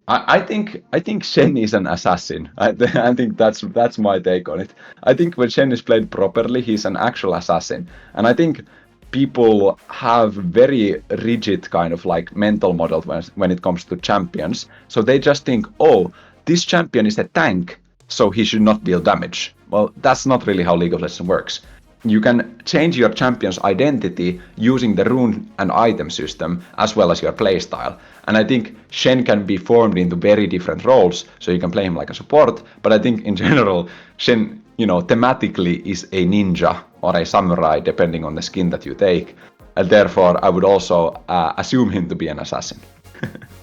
I think Shen is an assassin. I think that's my take on it. I think when Shen is played properly, he's an actual assassin, and I think people have very rigid kind of like mental model when it comes to champions. So they just think, oh, this champion is a tank, so he should not deal damage. Well, that's not really how League of Legends works. You can change your champion's identity using the rune and item system as well as your playstyle. And I think Shen can be formed into very different roles, so you can play him like a support. But I think in general, Shen, thematically is a ninja or a samurai, depending on the skin that you take. And therefore, I would also assume him to be an assassin.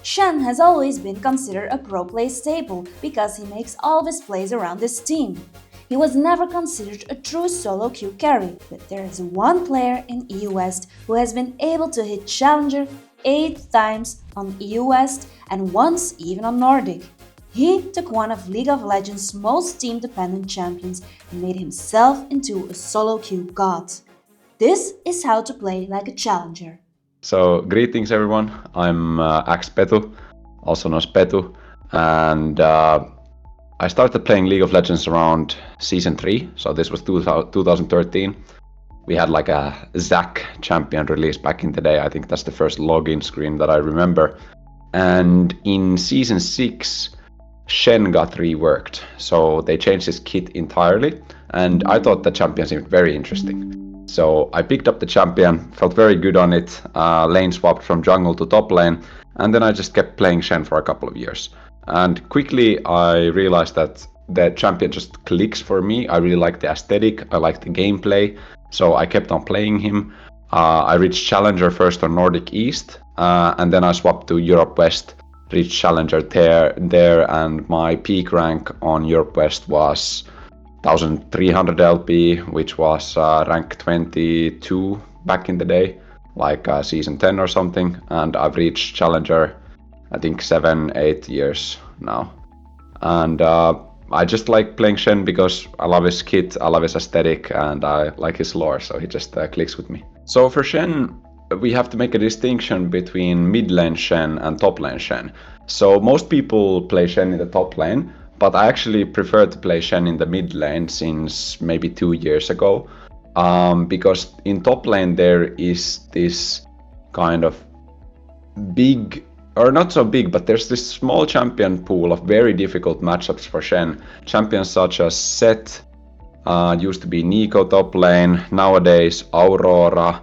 Shen has always been considered a pro play staple because he makes all of his plays around his team. He was never considered a true solo queue carry, but there is one player in EU West who has been able to hit Challenger 8 times on EU West and once even on Nordic. He took one of League of Legends' most team-dependent champions and made himself into a solo queue god. This is how to play like a challenger. So, greetings everyone. I'm XPETU, also known as Petu, and I started playing League of Legends around Season 3, so this was 2013. We had like a Zac champion release back in the day. I think that's the first login screen that I remember. And in Season 6, Shen got reworked, so they changed his kit entirely, and I thought the champion seemed very interesting. So I picked up the champion, felt very good on it, lane swapped from jungle to top lane, and then I just kept playing Shen for a couple of years. And quickly I realized that the champion just clicks for me. I really like the aesthetic, I like the gameplay, so I kept on playing him. I reached Challenger first on Nordic East, and then I swapped to Europe West, reached Challenger there, and my peak rank on Europe West was 1300 LP, which was rank 22 back in the day, like season 10 or something, and I've reached Challenger I think 7-8 years now. And I just like playing Shen because I love his kit, I love his aesthetic, and I like his lore, so he just clicks with me. So for Shen, we have to make a distinction between mid lane Shen and top lane Shen. So most people play Shen in the top lane, but I actually prefer to play Shen in the mid lane since maybe 2 years ago. Because in top lane there is this kind of big, or not so big, but there's this small champion pool of very difficult matchups for Shen. Champions such as Set, used to be Nico top lane, nowadays Aurora,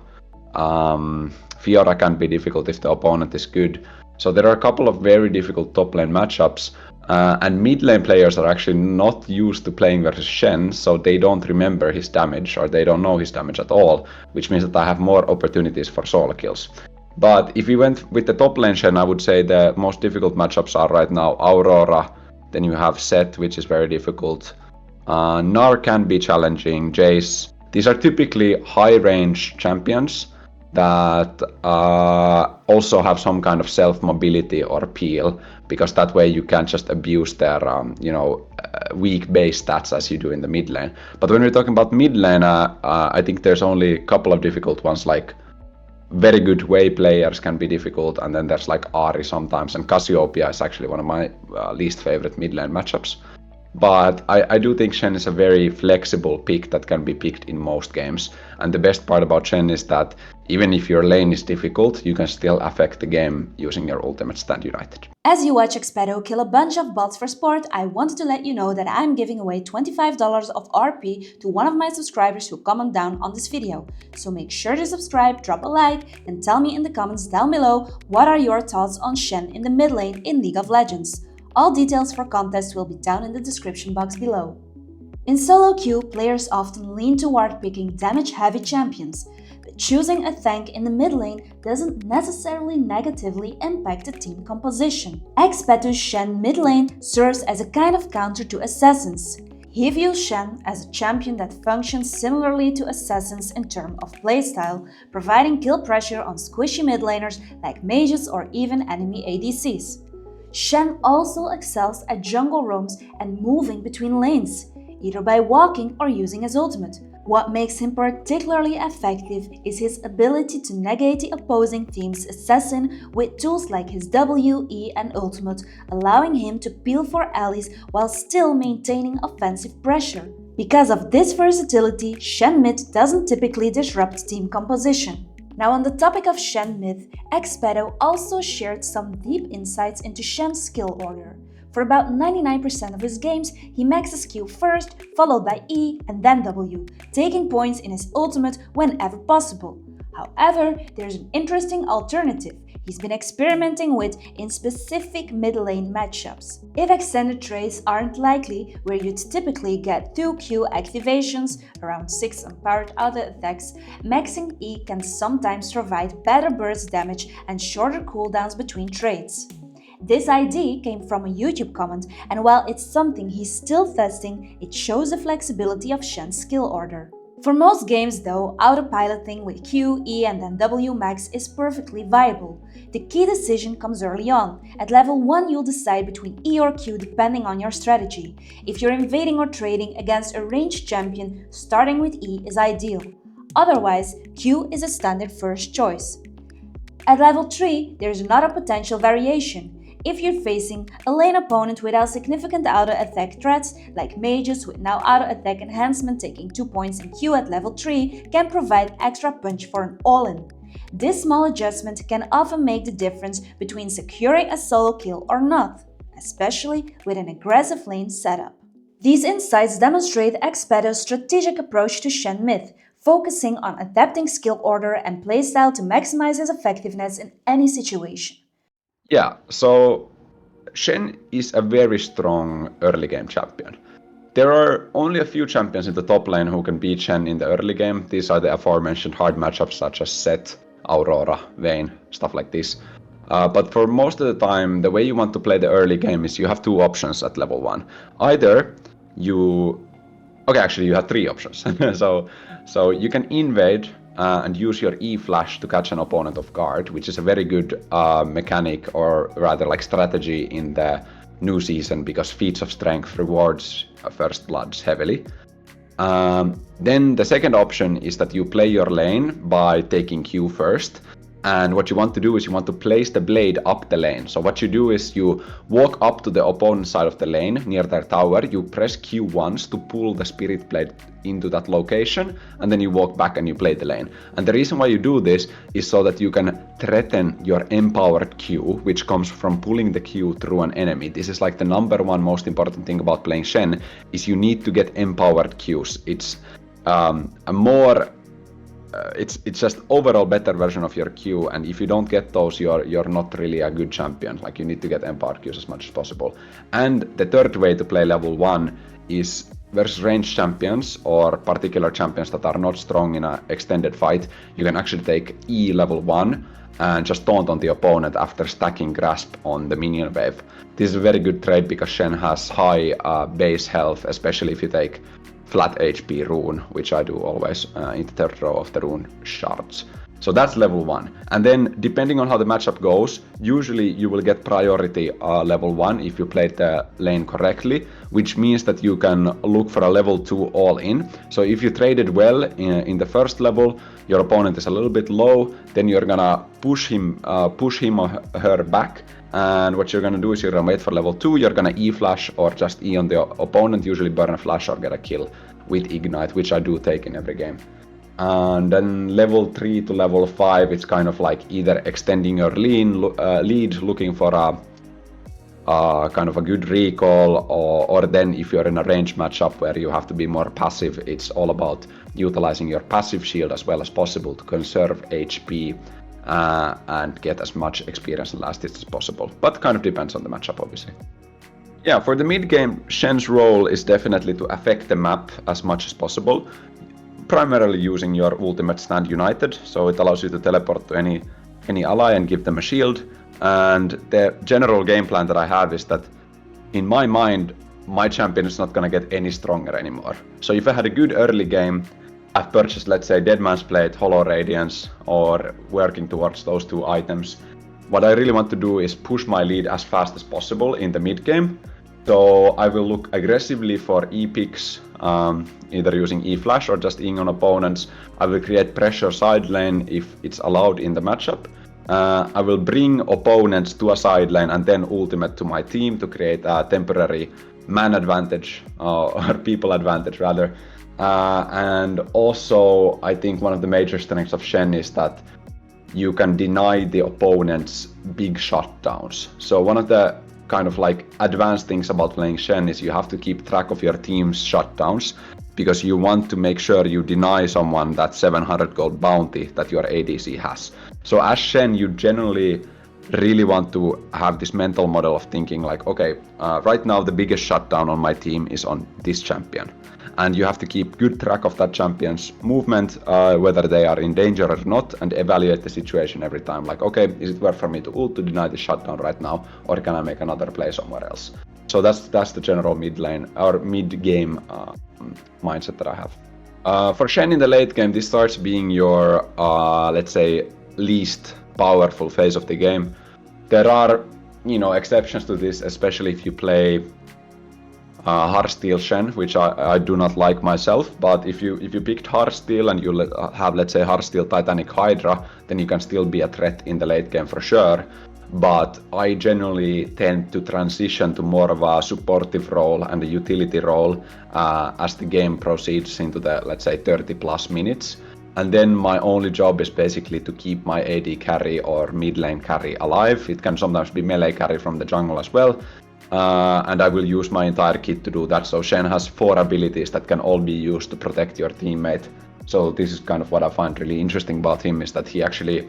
Fiora can be difficult if the opponent is good. So there are a couple of very difficult top lane matchups, and mid lane players are actually not used to playing versus Shen, so they don't remember his damage, or they don't know his damage at all, which means that I have more opportunities for solo kills. But if we went with the top lane Shen, I would say the most difficult matchups are right now Aurora, then you have Set, which is very difficult. Gnar can be challenging, Jace. These are typically high range champions that also have some kind of self mobility or peel, because that way you can't just abuse their weak base stats as you do in the mid lane. But when we're talking about mid lane, I think there's only a couple of difficult ones, like very good Wei players can be difficult, and then there's like Ahri sometimes, and Cassiopeia is actually one of my least favorite mid lane matchups. But I do think Shen is a very flexible pick that can be picked in most games. And the best part about Shen is that even if your lane is difficult, you can still affect the game using your ultimate Stand United. As you watch XPETU kill a bunch of bots for sport, I wanted to let you know that I'm giving away $25 of RP to one of my subscribers who comment down on this video. So make sure to subscribe, drop a like, and tell me in the comments down below what are your thoughts on Shen in the mid lane in League of Legends. All details for contests will be down in the description box below. In solo queue, players often lean toward picking damage-heavy champions, but choosing a tank in the mid lane doesn't necessarily negatively impact the team composition. XPETU's Shen mid lane serves as a kind of counter to assassins. He views Shen as a champion that functions similarly to assassins in terms of playstyle, providing kill pressure on squishy mid laners like mages or even enemy ADCs. Shen also excels at jungle roams and moving between lanes, either by walking or using his ultimate, What makes him particularly effective is his ability to negate the opposing team's assassin with tools like his W, E and ultimate, allowing him to peel for allies while still maintaining offensive pressure. Because of this versatility, Shen mid doesn't typically disrupt team composition. Now on the topic of Shen mid, XPETU also shared some deep insights into Shen's skill order. For about 99% of his games, he maxes Q first, followed by E and then W, taking points in his ultimate whenever possible. However, there's an interesting alternative he's been experimenting with in specific mid-lane matchups. If extended trades aren't likely, where you'd typically get 2 Q activations, around 6 unpowered auto attacks, maxing E can sometimes provide better burst damage and shorter cooldowns between trades. This idea came from a YouTube comment, and while it's something he's still testing, it shows the flexibility of Shen's skill order. For most games though, autopiloting with Q, E and then W max is perfectly viable. The key decision comes early on. At level 1 you'll decide between E or Q depending on your strategy. If you're invading or trading against a ranged champion, starting with E is ideal. Otherwise, Q is a standard first choice. At level 3, there's another potential variation. If you're facing a lane opponent without significant auto-attack threats, like mages with now auto-attack enhancement taking 2 points in Q at level 3 can provide extra punch for an all-in. This small adjustment can often make the difference between securing a solo kill or not, especially with an aggressive lane setup. These insights demonstrate XPETU's strategic approach to Shen mid, focusing on adapting skill order and playstyle to maximize his effectiveness in any situation. Yeah, so Shen is a very strong early game champion. There are only a few champions in the top lane who can beat Shen in the early game. These are the aforementioned hard matchups such as Set, Aurora, Vayne, stuff like this. But for most of the time, the way you want to play the early game is you have two options at level 1. Either you... Okay, actually you have 3 options. so you can invade and use your E flash to catch an opponent off guard, which is a very good mechanic, or rather like strategy in the new season, because feats of strength rewards first bloods heavily. Then the second option is that you play your lane by taking Q first. And what you want to do is you want to place the blade up the lane. So what you do is you walk up to the opponent's side of the lane near their tower, you press Q once to pull the spirit blade into that location, and then you walk back and you play the lane. And the reason why you do this is so that you can threaten your empowered Q, which comes from pulling the Q through an enemy. This is like the number one most important thing about playing Shen, is you need to get empowered Qs. It's it's just overall better version of your Q, and if you don't get those, you're not really a good champion. Like, you need to get empowered Qs as much as possible. And the third way to play level 1 is versus ranged champions or particular champions that are not strong in an extended fight. You can actually take E level 1 and just taunt on the opponent after stacking grasp on the minion wave. This is a very good trade because Shen has high base health, especially if you take flat HP rune, which I do always in the third row of the rune shards. So that's level 1. And then depending on how the matchup goes, usually you will get priority level 1 if you played the lane correctly, which means that you can look for a level 2 all in. So if you traded well in the first level, your opponent is a little bit low, then you're gonna push him or her back. And what you're gonna do is you're gonna wait for level 2, you're gonna E flash or just E on the opponent, usually burn a flash or get a kill with ignite, which I do take in every game. And then level 3 to level 5, it's kind of like either extending your lead, looking for a kind of a good recall, or then if you're in a range matchup where you have to be more passive, it's all about utilizing your passive shield as well as possible to conserve HP and get as much experience and last hits as possible. But kind of depends on the matchup, obviously. Yeah, for the mid game, Shen's role is definitely to affect the map as much as possible, primarily using your ultimate Stand United, so it allows you to teleport to any ally and give them a shield. And the general game plan that I have is that, in my mind, my champion is not gonna get any stronger anymore. So if I had a good early game, I've purchased, let's say, Dead Man's Plate, Hollow Radiance, or working towards those 2 items. What I really want to do is push my lead as fast as possible in the mid game, So I will look aggressively for E picks, either using E flash or just ing on opponents. I will create pressure side lane if it's allowed in the matchup. I will bring opponents to a side lane and then ultimate to my team to create a temporary man advantage, or people advantage rather. And also, I think one of the major strengths of Shen is that you can deny the opponent's big shutdowns. So one of the kind of like advanced things about playing Shen is you have to keep track of your team's shutdowns, because you want to make sure you deny someone that 700 gold bounty that your ADC has. So as Shen, you generally really want to have this mental model of thinking like, okay, right now the biggest shutdown on my team is on this champion. And you have to keep good track of that champion's movement, whether they are in danger or not, and evaluate the situation every time. Like, okay, is it worth for me to ult to deny the shutdown right now, or can I make another play somewhere else? So that's the general mid lane or mid game mindset that I have. For Shen in the late game, this starts being your, let's say, least powerful phase of the game. There are, exceptions to this, especially if you play Heartsteel Shen, which I do not like myself. But if you picked Heartsteel and you have, let's say, Heartsteel Titanic Hydra, then you can still be a threat in the late game for sure. But I generally tend to transition to more of a supportive role and a utility role as the game proceeds into the, let's say, 30 plus minutes. And then my only job is basically to keep my AD carry or mid lane carry alive. It can sometimes be melee carry from the jungle as well. And I will use my entire kit to do that. So Shen has 4 abilities that can all be used to protect your teammate. So this is kind of what I find really interesting about him, is that he actually,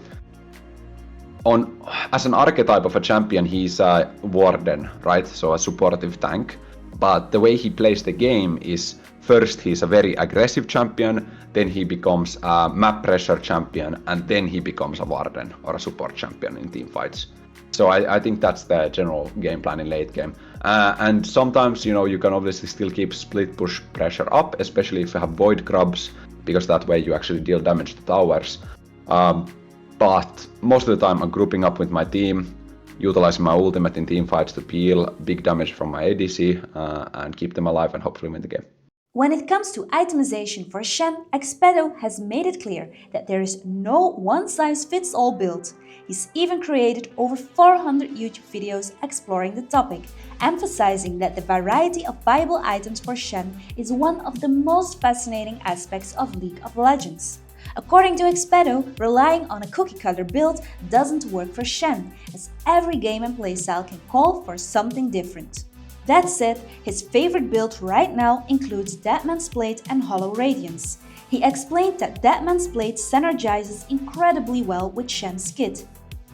as an archetype of a champion, he's a warden, right? So a supportive tank. But the way he plays the game is, first he's a very aggressive champion, then he becomes a map pressure champion, and then he becomes a warden or a support champion in team fights. So I think that's the general game plan in late game. And sometimes, you can obviously still keep split push pressure up, especially if you have void grubs, because that way you actually deal damage to towers. But most of the time I'm grouping up with my team, utilizing my ultimate in team fights to peel big damage from my ADC and keep them alive and hopefully win the game. When it comes to itemization for Shen, XPETU has made it clear that there is no one-size-fits-all build. He's even created over 400 YouTube videos exploring the topic, emphasizing that the variety of viable items for Shen is one of the most fascinating aspects of League of Legends. According to XPETU, relying on a cookie-cutter build doesn't work for Shen, as every game and playstyle can call for something different. That said, his favorite build right now includes Deadman's Blade and Hollow Radiance. He explained that Deadman's Blade synergizes incredibly well with Shen's kit,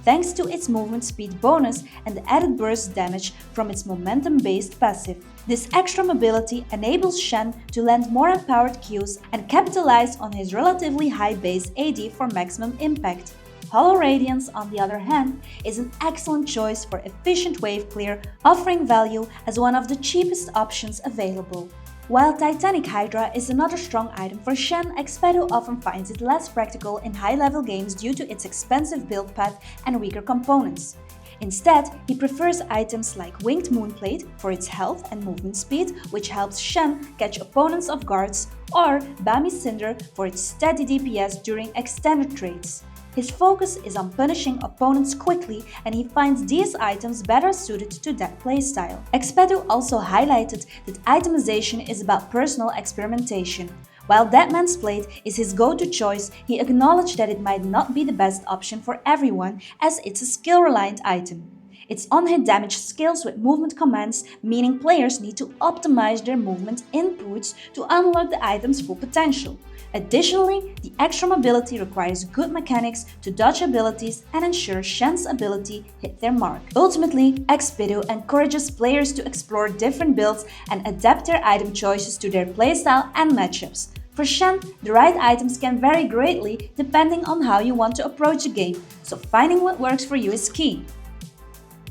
thanks to its movement speed bonus and the added burst damage from its momentum-based passive. This extra mobility enables Shen to land more empowered Qs and capitalize on his relatively high base AD for maximum impact. Hollow Radiance, on the other hand, is an excellent choice for efficient wave clear, offering value as one of the cheapest options available. While Titanic Hydra is another strong item for Shen, XPETU often finds it less practical in high-level games due to its expensive build path and weaker components. Instead, he prefers items like Winged Moonplate for its health and movement speed, which helps Shen catch opponents off guards, or Bami Cinder for its steady DPS during extended trades. His focus is on punishing opponents quickly, and he finds these items better suited to that playstyle. XPETU also highlighted that itemization is about personal experimentation. While Deadman's Blade is his go-to choice, he acknowledged that it might not be the best option for everyone, as it's a skill-reliant item. Its on-hit damage scales with movement commands, meaning players need to optimize their movement inputs to unlock the item's full potential. Additionally, the extra mobility requires good mechanics to dodge abilities and ensure Shen's ability hit their mark. Ultimately, XPETU encourages players to explore different builds and adapt their item choices to their playstyle and matchups. For Shen, the right items can vary greatly depending on how you want to approach the game, so finding what works for you is key.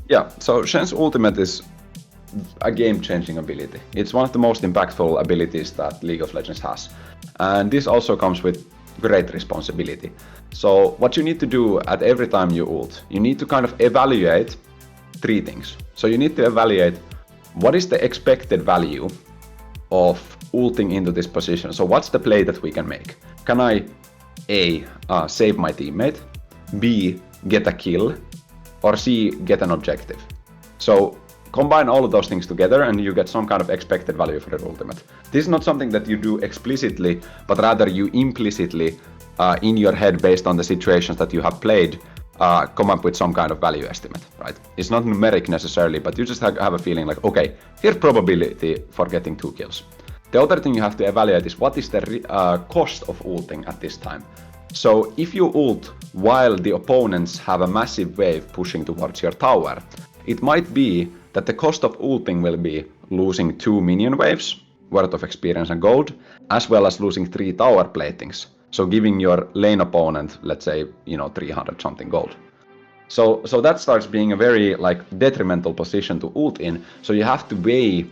Yeah, so Shen's ultimate is a game-changing ability. It's one of the most impactful abilities that League of Legends has. And this also comes with great responsibility. So what you need to do at every time you ult, you need to kind of evaluate 3 things. So you need to evaluate what is the expected value of ulting into this position? So what's the play that we can make? Can I A, save my teammate, B, get a kill, or C, get an objective? So combine all of those things together and you get some kind of expected value for your ultimate. This is not something that you do explicitly, but rather you implicitly, in your head based on the situations that you have played, come up with some kind of value estimate, right? It's not numeric necessarily, but you just have a feeling like, okay, here's probability for getting 2 kills. The other thing you have to evaluate is what is the cost of ulting at this time. So if you ult while the opponents have a massive wave pushing towards your tower, it might be that the cost of ulting will be losing 2 minion waves worth of experience and gold, as well as losing 3 tower platings. So giving your lane opponent, let's say, 300 something gold. So that starts being a very detrimental position to ult in. So you have to weigh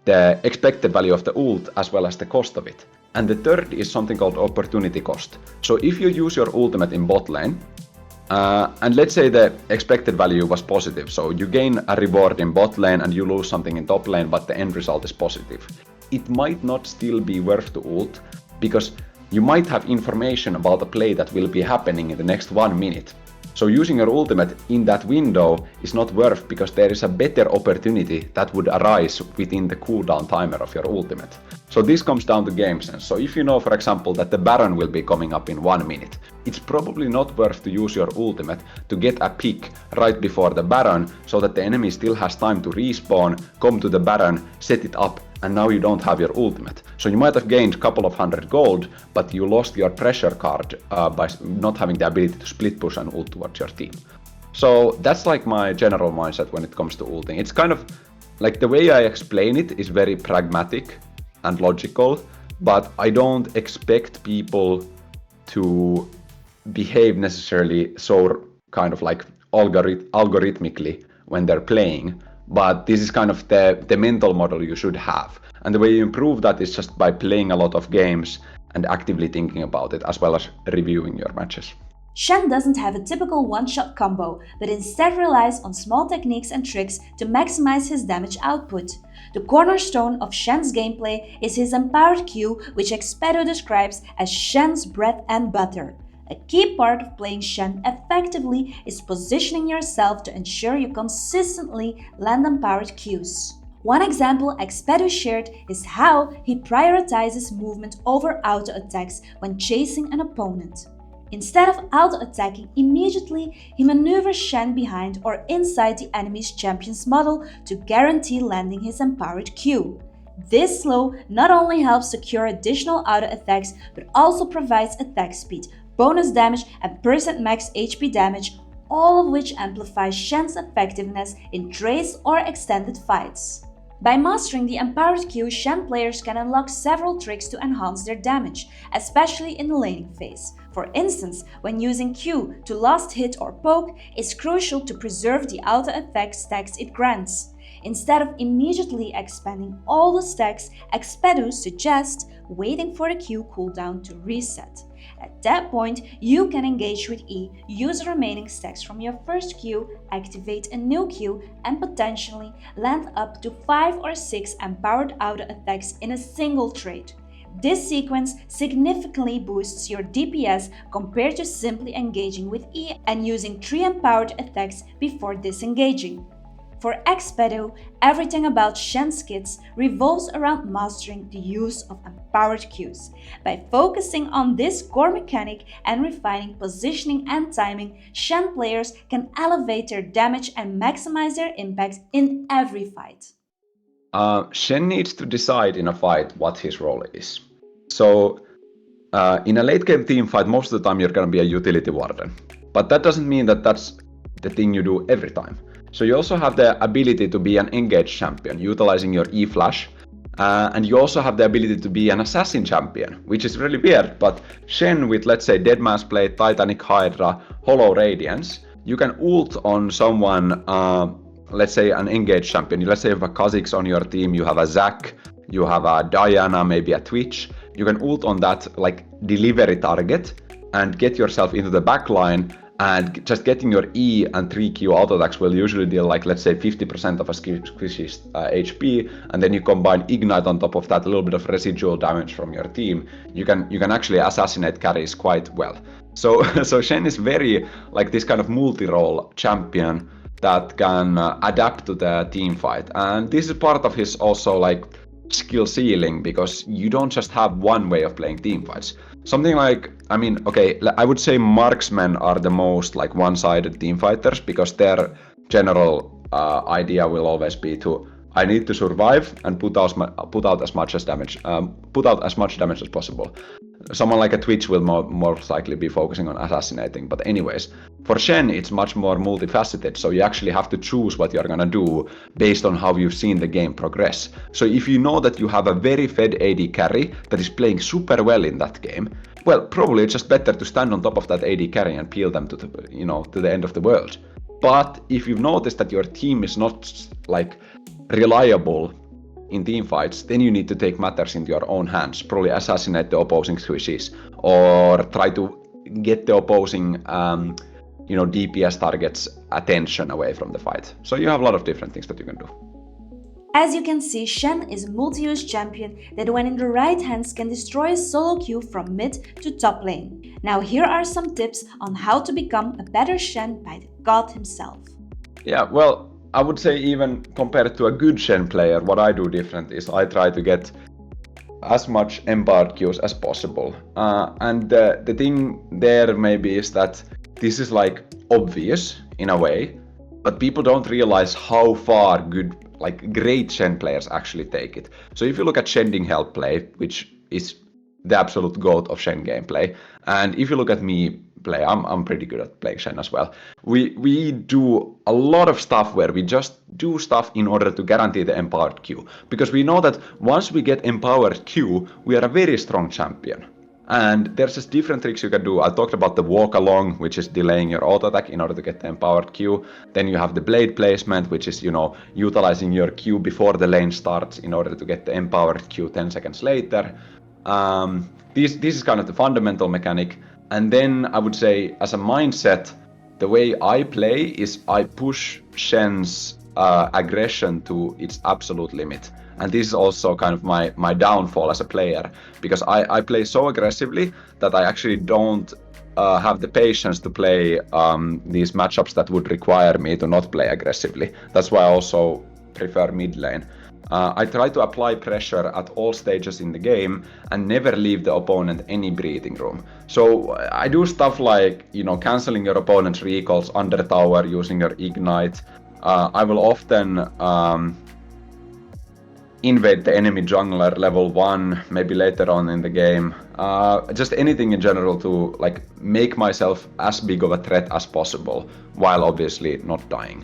the expected value of the ult as well as the cost of it. And the third is something called opportunity cost. So if you use your ultimate in bot lane, and let's say the expected value was positive, so you gain a reward in bot lane and you lose something in top lane, but the end result is positive. It might not still be worth to ult, because you might have information about a play that will be happening in the next 1 minute. So using your ultimate in that window is not worth, because there is a better opportunity that would arise within the cooldown timer of your ultimate. So this comes down to game sense. So if you know, for example, that the Baron will be coming up in 1 minute, it's probably not worth to use your ultimate to get a pick right before the Baron, so that the enemy still has time to respawn, come to the Baron, set it up, and now you don't have your ultimate. So you might have gained a couple of 100 gold, but you lost your pressure card by not having the ability to split push and ult towards your team. So that's my general mindset when it comes to ulting. It's kind of the way I explain it is very pragmatic and logical, but I don't expect people to behave necessarily so kind of algorithmically when they're playing. But this is kind of the mental model you should have. And the way you improve that is just by playing a lot of games and actively thinking about it, as well as reviewing your matches. Shen doesn't have a typical one-shot combo, but instead relies on small techniques and tricks to maximize his damage output. The cornerstone of Shen's gameplay is his empowered Q, which XPETU describes as Shen's bread and butter. A key part of playing Shen effectively is positioning yourself to ensure you consistently land empowered Qs. One example XPETU shared is how he prioritizes movement over auto attacks when chasing an opponent. Instead of auto-attacking immediately, he maneuvers Shen behind or inside the enemy's champion's model to guarantee landing his empowered Q. This slow not only helps secure additional auto attacks, but also provides attack speed, bonus damage, and percent max HP damage, all of which amplifies Shen's effectiveness in trace or extended fights. By mastering the empowered Q, Shen players can unlock several tricks to enhance their damage, especially in the laning phase. For instance, when using Q to last hit or poke, it's crucial to preserve the auto attack stacks it grants. Instead of immediately expanding all the stacks, XPETU suggests waiting for the Q cooldown to reset. At that point, you can engage with E, use the remaining stacks from your first Q, activate a new Q, and potentially land up to 5 or 6 empowered auto attacks in a single trade. This sequence significantly boosts your DPS compared to simply engaging with E and using 3 empowered attacks before disengaging. For XPETU, everything about Shen's kits revolves around mastering the use of empowered Qs. By focusing on this core mechanic and refining positioning and timing, Shen players can elevate their damage and maximize their impact in every fight. Shen needs to decide in a fight what his role is. So in a late game team fight, most of the time you're going to be a utility warden. But that doesn't mean that that's the thing you do every time. So you also have the ability to be an engaged champion, utilizing your E-flash. And you also have the ability to be an assassin champion, which is really weird. But Shen with, let's say, Deadman's Blade, Titanic Hydra, Hollow Radiance, you can ult on someone, let's say an engaged champion. Let's say you have a Kha'Zix on your team, you have a Zac, you have a Diana, maybe a Twitch. You can ult on that delivery target and get yourself into the backline And just getting your E and 3Q auto attacks will usually deal like, let's say, 50% of a squishy's HP, and then you combine Ignite on top of that, a little bit of residual damage from your team. You can actually assassinate carries quite well. So Shen is very like this kind of multi-role champion that can adapt to the team fight, and this is part of his also like skill ceiling, because you don't just have one way of playing team fights. Something like, I mean, okay, I would say marksmen are the most like one-sided team fighters, because their general idea will always be to, I need to survive and put out as much damage as possible. Someone like a Twitch will most likely be focusing on assassinating, but anyways, for Shen it's much more multifaceted, so you actually have to choose what you're gonna do based on how you've seen the game progress. So if you know that you have a very fed AD carry that is playing super well in that game, well, probably it's just better to stand on top of that AD carry and peel them to the end of the world. But if you've noticed that your team is not like reliable in team fights, then you need to take matters into your own hands, probably assassinate the opposing squishies, or try to get the opposing DPS targets attention away from the fight. So you have a lot of different things that you can do. As you can see, Shen is a multi-use champion that when in the right hands can destroy a solo queue from mid to top lane. Now here are some tips on how to become a better Shen by the god himself. Yeah, well, I would say even compared to a good Shen player, what I do different is I try to get as much empowered queues as possible. And the thing there maybe is that this is like obvious in a way, but people don't realize how far great Shen players actually take it. So if you look at Shending Help play, which is the absolute goat of Shen gameplay, and if you look at me play, I'm pretty good at playing Shen as well. We do a lot of stuff where we just do stuff in order to guarantee the empowered Q, because we know that once we get empowered Q, we are a very strong champion. And there's just different tricks you can do. I talked about the walk along, which is delaying your auto attack in order to get the empowered Q. Then you have the blade placement, which is, utilizing your Q before the lane starts in order to get the empowered Q 10 seconds later. This is kind of the fundamental mechanic. And then I would say, as a mindset, the way I play is I push Shen's aggression to its absolute limit. And this is also kind of my downfall as a player, because I play so aggressively that I actually don't have the patience to play these matchups that would require me to not play aggressively. That's why I also prefer mid lane. I try to apply pressure at all stages in the game and never leave the opponent any breathing room. So I do stuff like, cancelling your opponent's recalls under tower using your ignite. I will often invade the enemy jungler level 1, maybe later on in the game. Just anything in general to make myself as big of a threat as possible, while obviously not dying.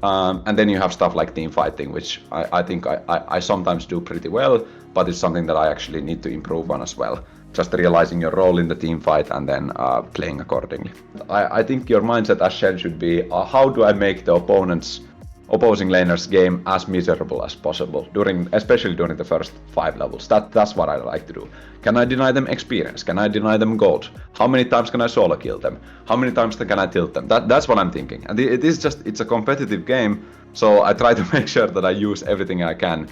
And then you have stuff like team fighting, which I think I sometimes do pretty well, but it's something that I actually need to improve on as well. Just realizing your role in the team fight and then playing accordingly. I think your mindset as Shen should be, how do I make the opposing laner's game as miserable as possible, especially during the first 5 levels. That's what I like to do. Can I deny them experience? Can I deny them gold? How many times can I solo kill them? How many times can I tilt them? That's what I'm thinking. And it's a competitive game, so I try to make sure that I use everything I can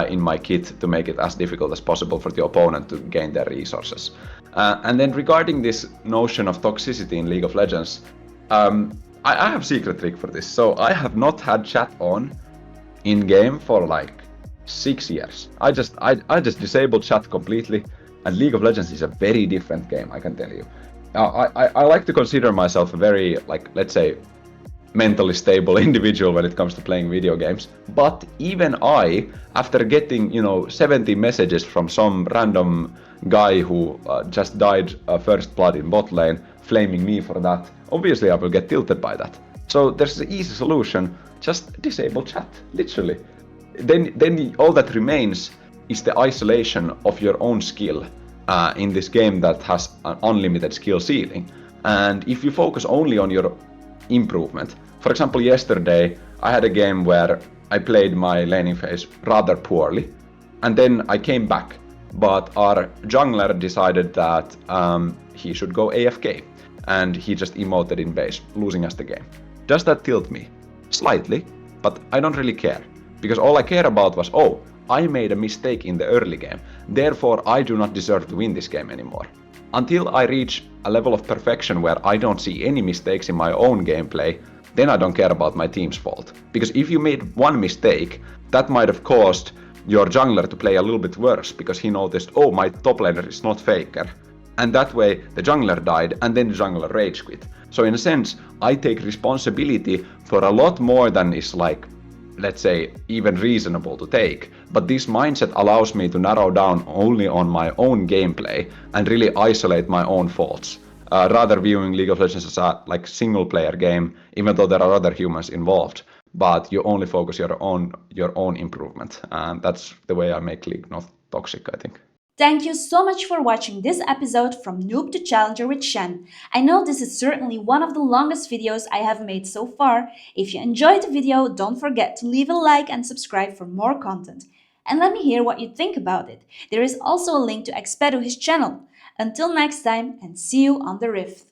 in my kit to make it as difficult as possible for the opponent to gain their resources. And then regarding this notion of toxicity in League of Legends, I have a secret trick for this. So I have not had chat on in game for 6 years. I just disabled chat completely, and League of Legends is a very different game, I can tell you. I like to consider myself a very, let's say, mentally stable individual when it comes to playing video games. But even I, after getting 70 messages from some random guy who just died first blood in bot lane, flaming me for that, obviously I will get tilted by that. So there's an easy solution, just disable chat, literally. Then all that remains is the isolation of your own skill in this game that has an unlimited skill ceiling. And if you focus only on your improvement, for example, yesterday I had a game where I played my laning phase rather poorly, and then I came back, but our jungler decided that he should go AFK. and he just emoted in base, losing us the game. Does that tilt me? Slightly, but I don't really care. Because all I care about was, oh, I made a mistake in the early game, therefore I do not deserve to win this game anymore. Until I reach a level of perfection where I don't see any mistakes in my own gameplay, then I don't care about my team's fault. Because if you made one mistake, that might have caused your jungler to play a little bit worse because he noticed, oh, my top laner is not faker. And that way the jungler died and then the jungler rage quit. So in a sense, I take responsibility for a lot more than is like, let's say, even reasonable to take. But this mindset allows me to narrow down only on my own gameplay and really isolate my own faults. Rather viewing League of Legends as a like single player game, even though there are other humans involved. But you only focus your own improvement. And that's the way I make League not toxic, I think. Thank you so much for watching this episode from Noob to Challenger with Shen. I know this is certainly one of the longest videos I have made so far. If you enjoyed the video, don't forget to leave a like and subscribe for more content. And let me hear what you think about it. There is also a link to XPETU, his channel. Until next time, and see you on the Rift.